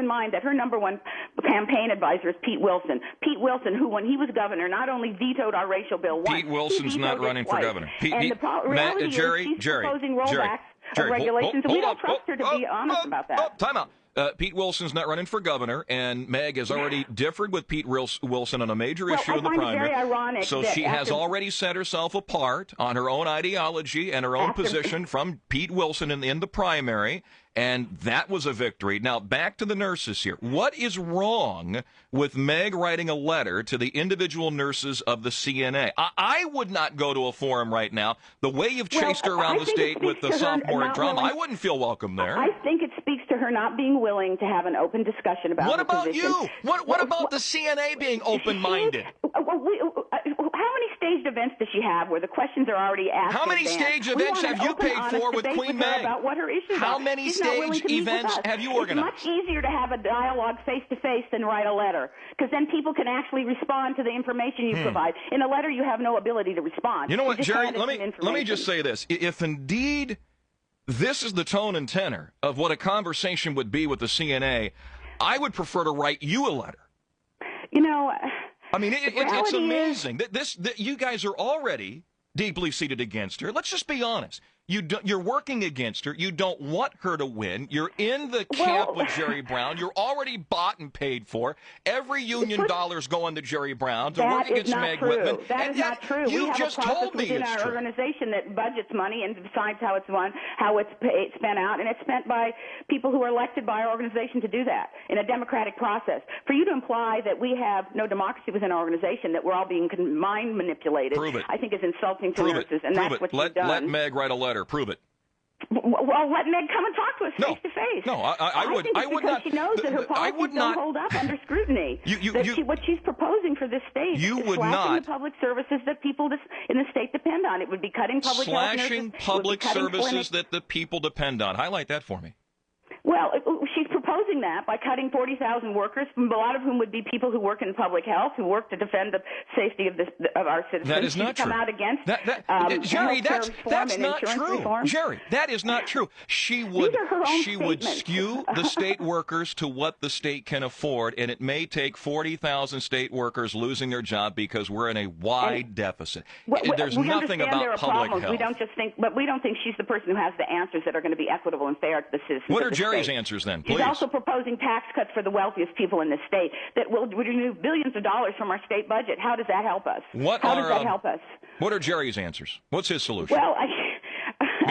in mind that her number one campaign advisor is Pete Wilson. Pete Wilson, who, when he was governor, not only vetoed our racial bill once, Pete Wilson's not running for governor. And the reality is she's proposing rollbacks of regulations, and we don't trust her to be honest about that. Time out. Pete Wilson's not running for governor, and Meg has already differed with Pete Wilson on a major issue in the primary. Very ironic so she has already set herself apart on her own ideology and her own position from Pete Wilson in the primary, and that was a victory. Now, back to the nurses here. What is wrong with Meg writing a letter to the individual nurses of the CNA? I would not go to a forum right now. The way you've chased her around the state with the sophomoric drama, I wouldn't feel welcome there. I think it speaks to her not being willing to have an open discussion about what her about position. you? What about the CNA being open-minded? How many staged events does she have where the questions are already asked? How many staged events have you paid for with Queen Meg? About what her issues How are. many She's staged events have you organized? It's much easier to have a dialogue face-to-face than write a letter, because then people can actually respond to the information you provide. In a letter, you have no ability to respond. You know what, Jerry? Let me just say this. If indeed this is the tone and tenor of what a conversation would be with the CNA, I would prefer to write you a letter. You know, I mean, it's amazing that you guys are already deeply seated against her. Let's just be honest. You're working against her. You don't want her to win. You're in the camp with Jerry Brown. You're already bought and paid for. Every union dollar's going to Jerry Brown to work against Meg Whitman. That is not true. You just told me it's true. We have a process within our organization that budgets money and decides how it's spent out, and it's spent by people who are elected by our organization to do that in a democratic process. For you to imply that we have no democracy within our organization, that we're all being mind manipulated, I think is insulting to nurses, and that's what you've done. Let Meg write a letter. Prove it. Well, let Meg come and talk to us face to face. No, I would. think I would not. She knows that her policies don't hold up under scrutiny. What she's proposing for this state is slashing the public services that people in the state depend on. It would be cutting public health nurses. Slashing public services that the people depend on. Highlight that for me. Well, she's proposing that by cutting 40,000 workers, a lot of whom would be people who work in public health, who work to defend the safety of our citizens. That is not true. Come out against Jerry, that's not true. Reform. Jerry, that is not true. She would skew the state workers to what the state can afford, and it may take 40,000 state workers losing their job because we're in a wide deficit. There's nothing about public health. We don't think she's the person who has the answers that are going to be equitable and fair to the citizens. What are Jerry's answers then, please? She's also proposing tax cuts for the wealthiest people in this state that will remove billions of dollars from our state budget. How does that help us? How does that help us? What are Jerry's answers? What's his solution? Well,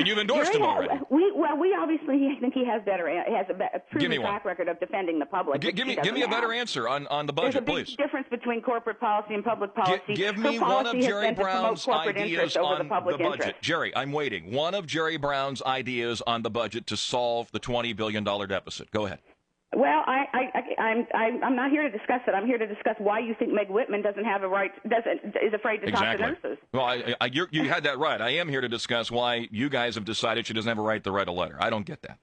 you've endorsed him already. We obviously think he has a proven track record of defending the public. Give me a better answer on the budget, please. There's a big difference between corporate policy and public policy. Give me one of Jerry Brown's ideas on the budget. Jerry, I'm waiting. One of Jerry Brown's ideas on the budget to solve the $20 billion deficit. Go ahead. Well, I'm not here to discuss it. I'm here to discuss why you think Meg Whitman is afraid to talk to nurses. Well, you had that right. I am here to discuss why you guys have decided she doesn't have a right to write a letter. I don't get that.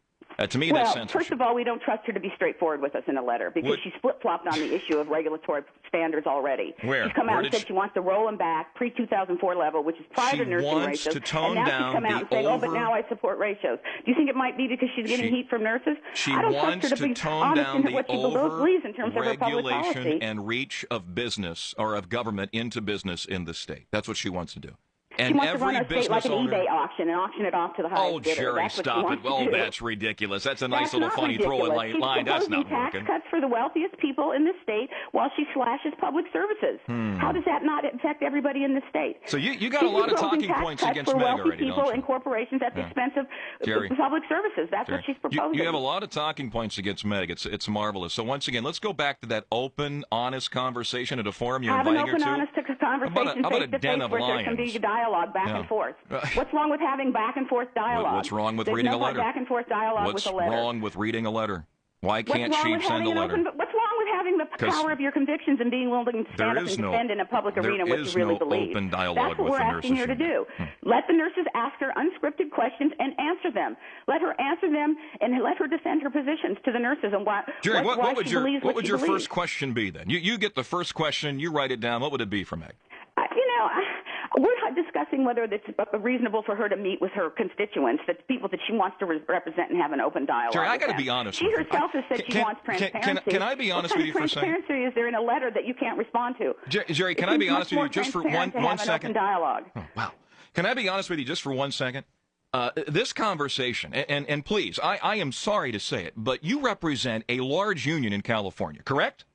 To me, that's censorship. First of all, we don't trust her to be straightforward with us in a letter because she's flip-flopped on the issue of regulatory standards already. Where? She's come out and said she wants to roll them back pre-2004 level, which is prior to nursing ratios. She wants to tone down and now she's come out and saying, but now I support ratios. Do you think it might be because she's getting heat from nurses? I don't wants to tone down the over-regulation and reach of business or of government into business in the state. That's what she wants to do. And she wants to run our state like an eBay auction and auction it off to the highest bidder. Jerry, stop it. Oh, that's ridiculous. That's a nice little funny throwaway line. That's not working. Tax cuts for the wealthiest people in the state while she slashes public services. How does that not affect everybody in the state? So you got a lot of talking points against Meg already, people don't you? and corporations at the expense of public services. That's what she's proposing. You have a lot of talking points against Meg. It's marvelous. So once again, let's go back to that open, honest conversation at a forum you're inviting her to. Have an open, honest conversation face-to-face where there can be dialogue back and forth. What's wrong with having back and forth dialogue? What's wrong with reading a letter? Back and forth dialogue with a letter. What's wrong with reading a letter? Why can't she send a letter? What's wrong with having the power of your convictions and being willing to stand up and defend in a public arena what you really believe? Open dialogue. That's what we're asking her to do. Let the nurses ask her unscripted questions and answer them. Let her answer them and let her defend her positions to the nurses and why. Jerry, what would your first question be then? You get the first question, you write it down. What would it be for Meg? We're not discussing whether it's reasonable for her to meet with her constituents, the people that she wants to represent and have an open dialogue. Jerry, I got to be honest She with you. herself has said she wants transparency. Can I be honest with you for a second? What transparency is there in a letter that you can't respond to? Jerry, can I be honest with you just for one second? Open dialogue. Oh, wow. Can I be honest with you just for 1 second? This conversation, and please, I am sorry to say it, but you represent a large union in California, correct?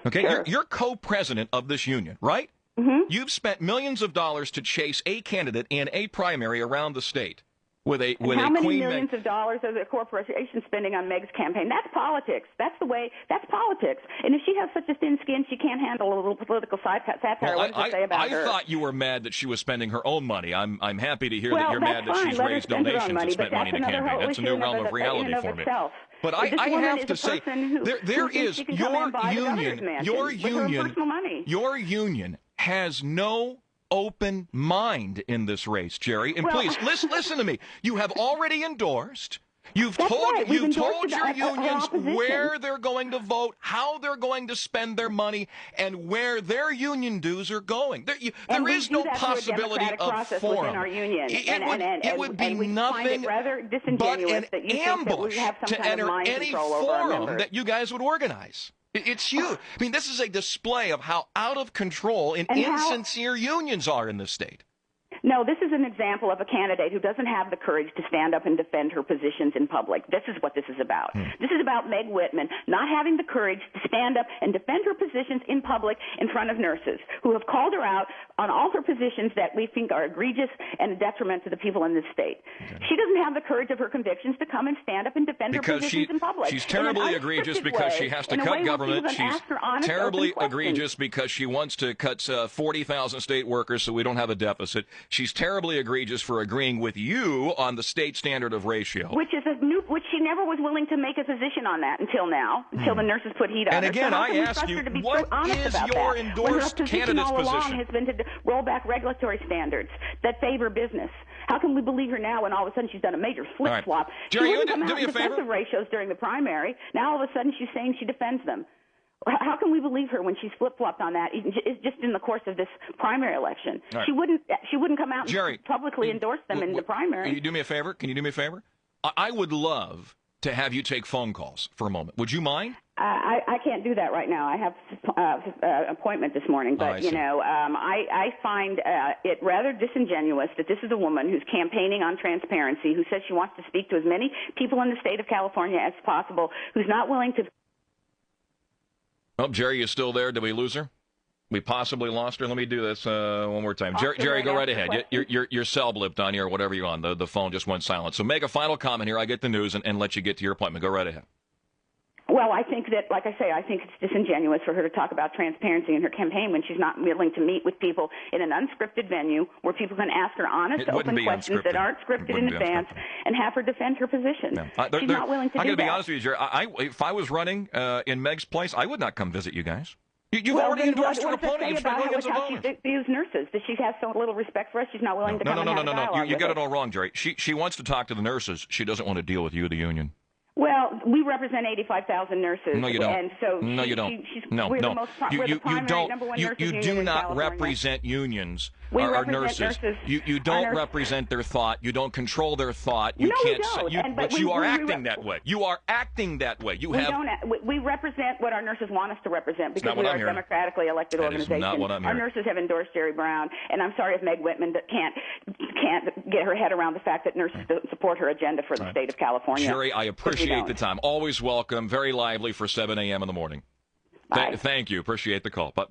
Okay, sure. You're co-president of this union, right? Mm-hmm. You've spent millions of dollars to chase a candidate in a primary around the state with a how many Queen millions of dollars is the corporation spending on Meg's campaign? That's politics. That's politics. And if she has such a thin skin, she can't handle a little political satire. Well, what does it say about her? I thought you were mad that she was spending her own money. I'm happy to hear that you're mad that she's Let raised her spend her own donations and spent money in the campaign. That's a new realm of reality for me. But I have to say, there is your union has no open mind in this race, Jerry. And please listen to me. You have already endorsed. You've told your unions where they're going to vote, how they're going to spend their money, and where their union dues are going. There is no possibility of forum. It would be nothing but an ambush to enter any forum that you guys would organize. It's you. I mean, this is a display of how out of control and insincere unions are in this state. No, this is an example of a candidate who doesn't have the courage to stand up and defend her positions in public. This is what this is about. This is about Meg Whitman not having the courage to stand up and defend her positions in public in front of nurses who have called her out on all her positions that we think are egregious and a detriment to the people in this state. Okay. She doesn't have the courage of her convictions to come and stand up and defend her positions in public. She's terribly egregious because she has to cut government. She's terribly egregious because she wants to cut 40,000 state workers so we don't have a deficit. She's terribly egregious for agreeing with you on the state standard of ratio. Which she never was willing to make a position on that until now, until the nurses put heat on her. And again, I ask you, what is your endorsed candidate's position? All along position? has been to roll back regulatory standards that favor business. How can we believe her now when all of a sudden she's done a major flip-flop? Right. Jerry, she wouldn't come do out me a in favor. defensive ratios during the primary. Now all of a sudden she's saying she defends them. How can we believe her when she's flip-flopped on that? It's just in the course of this primary election. Right. She wouldn't come out Jerry, and publicly endorse them in the primary. Can you do me a favor? Can you do me a favor? I would love to have you take phone calls for a moment. Would you mind? I can't do that right now. I have an appointment this morning. But, I find it rather disingenuous that this is a woman who's campaigning on transparency, who says she wants to speak to as many people in the state of California as possible, who's not willing to... Oh, Jerry, you still there? Did we lose her? We possibly lost her. Let me do this one more time. Jerry, go right ahead. Your cell blipped on you or whatever you're on. The phone just went silent. So make a final comment here. I get the news and let you get to your appointment. Go right ahead. Well, I think that, like I say, I think it's disingenuous for her to talk about transparency in her campaign when she's not willing to meet with people in an unscripted venue where people can ask her honest, open questions that aren't scripted in advance and have her defend her position. No. She's not willing to do that. I'm going to be honest with you, Jerry. If I was running in Meg's place, I would not come visit you guys. You've already endorsed her opponent. You've spent millions of dollars. She views nurses. Does she have so little respect for us? She's not willing to come and have a dialogue. You got it all wrong, Jerry. She wants to talk to the nurses. She doesn't want to deal with you, the union. Well, we represent 85,000 nurses. No, you don't. And so no, you don't. We're the most, we're the primary number one nurses union do not in California. represent unions We or represent nurses. You don't represent their thought. You don't control their thought. You can't say, but you are acting that way. You are acting that way. We represent what our nurses want us to represent because we are a hearing. Democratically elected organization. That is not what I'm hearing. Our nurses have endorsed Jerry Brown, and I'm sorry if Meg Whitman can't get her head around the fact that nurses don't support her agenda for the state of California. Jerry, I appreciate the time. Always welcome. Very lively for 7 a.m. in the morning. Thank you. Appreciate the call. Bye.